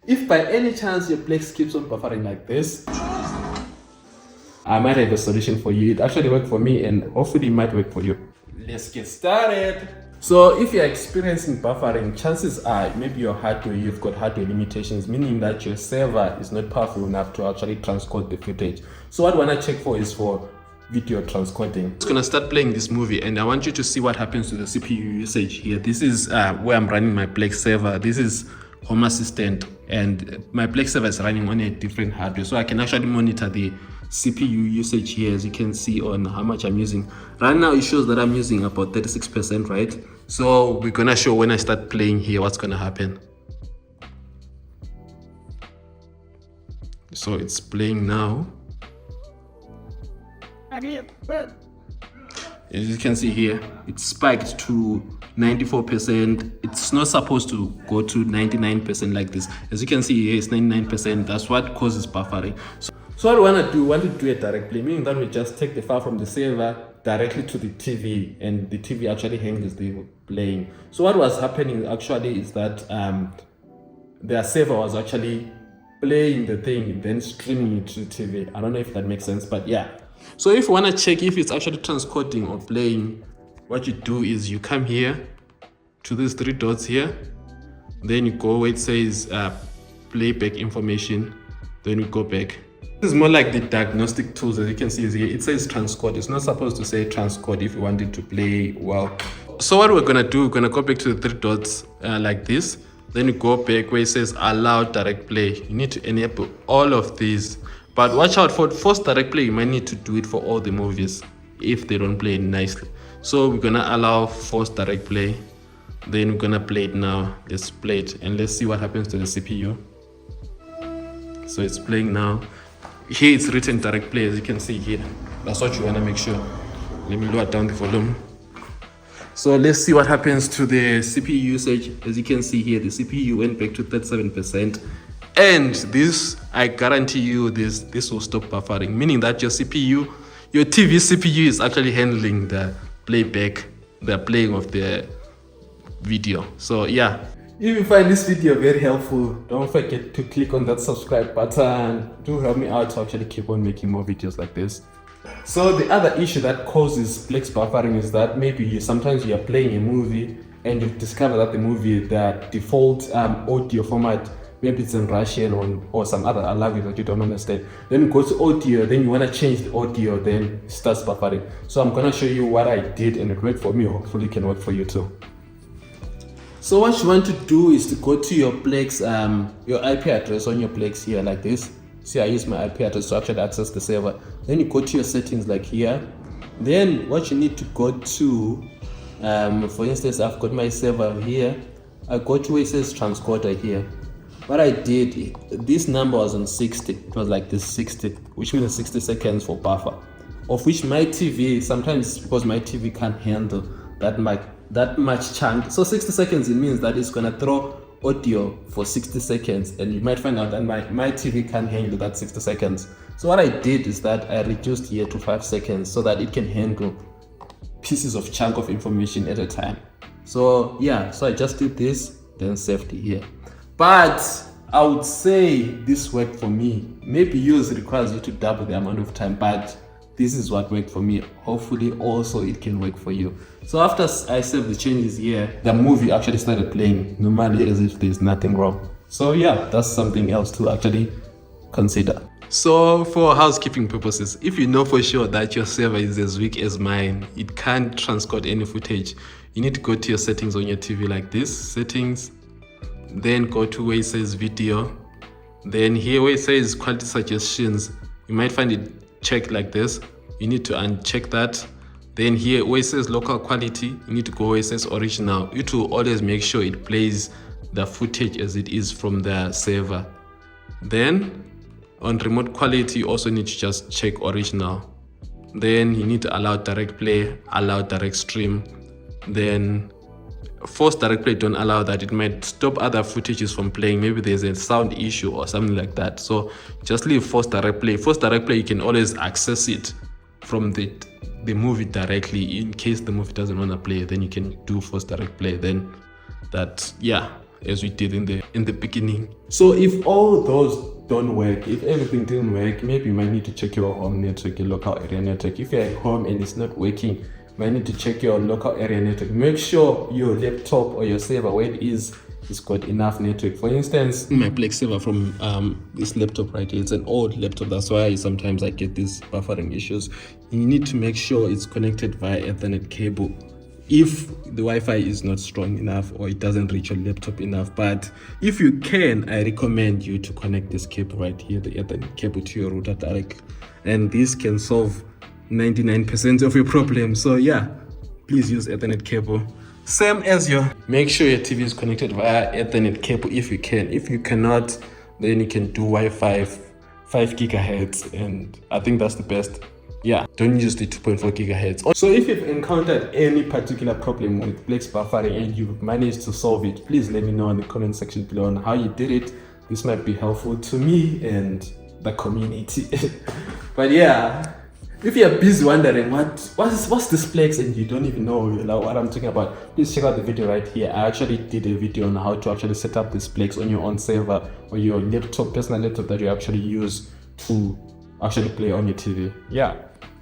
If by any chance your Plex keeps on buffering like this, I might have a solution for you. It actually worked for me and hopefully it might work for you. Let's get started. So if you're experiencing buffering, chances are maybe your hardware, you've got hardware limitations, meaning that your server is not powerful enough to actually transcode the footage. So what I want to check for is for video transcoding. It's gonna start playing this movie and I want you to see what happens to the CPU usage here. This is where I'm running my Plex server. This is Home Assistant and my Plex server is running on a different hardware. So I can actually monitor the CPU usage here, as you can see on how much I'm using. Right now it shows that I'm using about 36%, right? So we're gonna show when I start playing here what's gonna happen. So it's playing now. As you can see here, it spiked to 94%. It's not supposed to go to 99% like this. As you can see here, it's 99%. That's what causes buffering. So what we want to do it directly, meaning that we just take the file from the server directly to the TV and the TV actually handles the playing. So what was happening actually is that their server was actually playing the thing, then streaming it to the TV. I don't know if that makes sense, but yeah. So if you want to check if it's actually transcoding or playing, what you do is you come here to these three dots here, then you go where it says playback information, then you go back. This is more like the diagnostic tools, as you can see here. It says transcode. It's not supposed to say transcode if you want it to play well. So what we're gonna do, we're gonna go back to the three dots like this. Then you go back where it says allow direct play. You need to enable all of these. But watch out for force direct play. You might need to do it for all the movies if they don't play nicely. So we're gonna allow force direct play. Then we're gonna play it now. Let's play it and let's see what happens to the CPU. So it's playing now. Here it's written direct play, as you can see here. That's what you wanna make sure. Let me lower down the volume. So let's see what happens to the CPU usage. As you can see here, the CPU went back to 37%. And this, I guarantee you, this will stop buffering, meaning that your CPU, your TV CPU is actually handling the playback, the playing of the video. So yeah. If you find this video very helpful, don't forget to click on that subscribe button. Do help me out to actually keep on making more videos like this. So the other issue that causes Plex buffering is that maybe sometimes you are playing a movie and you discover that the movie, the default audio format, maybe it's in Russian or some other language that you don't understand. Then you go to audio, then you want to change the audio, then it starts buffering. So I'm going to show you what I did and it worked for me. Hopefully it can work for you too. So what you want to do is to go to your Plex, your IP address on your Plex here like this. See, I use my IP address to actually access the server. Then you go to your settings like here. Then what you need to go to, for instance, I've got my server here. I go to where it says Transcoder here. What I did, this number was on 60. It was like this 60, which means 60 seconds for buffer. Of which my TV, sometimes because my TV can't handle that much chunk. So 60 seconds, it means that it's gonna throw audio for 60 seconds and you might find out that my TV can't handle that 60 seconds. So what I did is that I reduced here to 5 seconds so that it can handle pieces of chunk of information at a time. So yeah, so I just did this, then saved it here. But I would say this worked for me. Maybe yours requires you to double the amount of time, but this is what worked for me. Hopefully also it can work for you. So after I saved the changes here, the movie actually started playing normally as if there's nothing wrong. So yeah, that's something else to actually consider. So for housekeeping purposes, if you know for sure that your server is as weak as mine, it can't transcode any footage, you need to go to your settings on your TV like this, settings, then go to where it says video, then here where it says quality suggestions, you might find it checked like this. You need to uncheck that. Then here where it says local quality, you need to go where it says original. You to always make sure it plays the footage as it is from the server. Then on remote quality, you also need to just check original. Then you need to allow direct play, allow direct stream. Then force direct play, don't allow that. It might stop other footages from playing. Maybe there's a sound issue or something like that. So just leave force direct play. Force direct play, you can always access it from the movie directly. In case the movie doesn't want to play, then you can do force direct play. Then that, yeah. as we did in the beginning. So if all those don't work, if everything didn't work, maybe you might need to check your home network, your local area network. If you're at home and it's not working, you might need to check your local area network. Make sure your laptop or your server, where it is got enough network. For instance, my Plex server from this laptop right here, it's an old laptop, that's why sometimes I get these buffering issues. You need to make sure it's connected via Ethernet cable if the Wi-Fi is not strong enough or it doesn't reach your laptop enough. But if you can, I recommend you to connect this cable right here, the Ethernet cable, to your router directly, and this can solve 99% of your problems. So yeah, please use Ethernet cable. Same as make sure your TV is connected via Ethernet cable if you can. If you cannot, then you can do Wi-Fi 5 gigahertz, and I think that's the best. Yeah, don't use the 2.4 gigahertz. So if you've encountered any particular problem with Plex buffering and you've managed to solve it, please let me know in the comment section below on how you did it. This might be helpful to me and the community. But yeah, if you're busy wondering what's this Plex and you don't even know what I'm talking about, please check out the video right here. I actually did a video on how to actually set up this Plex on your own server or your laptop, personal laptop that you actually use to actually play on your TV. Yeah.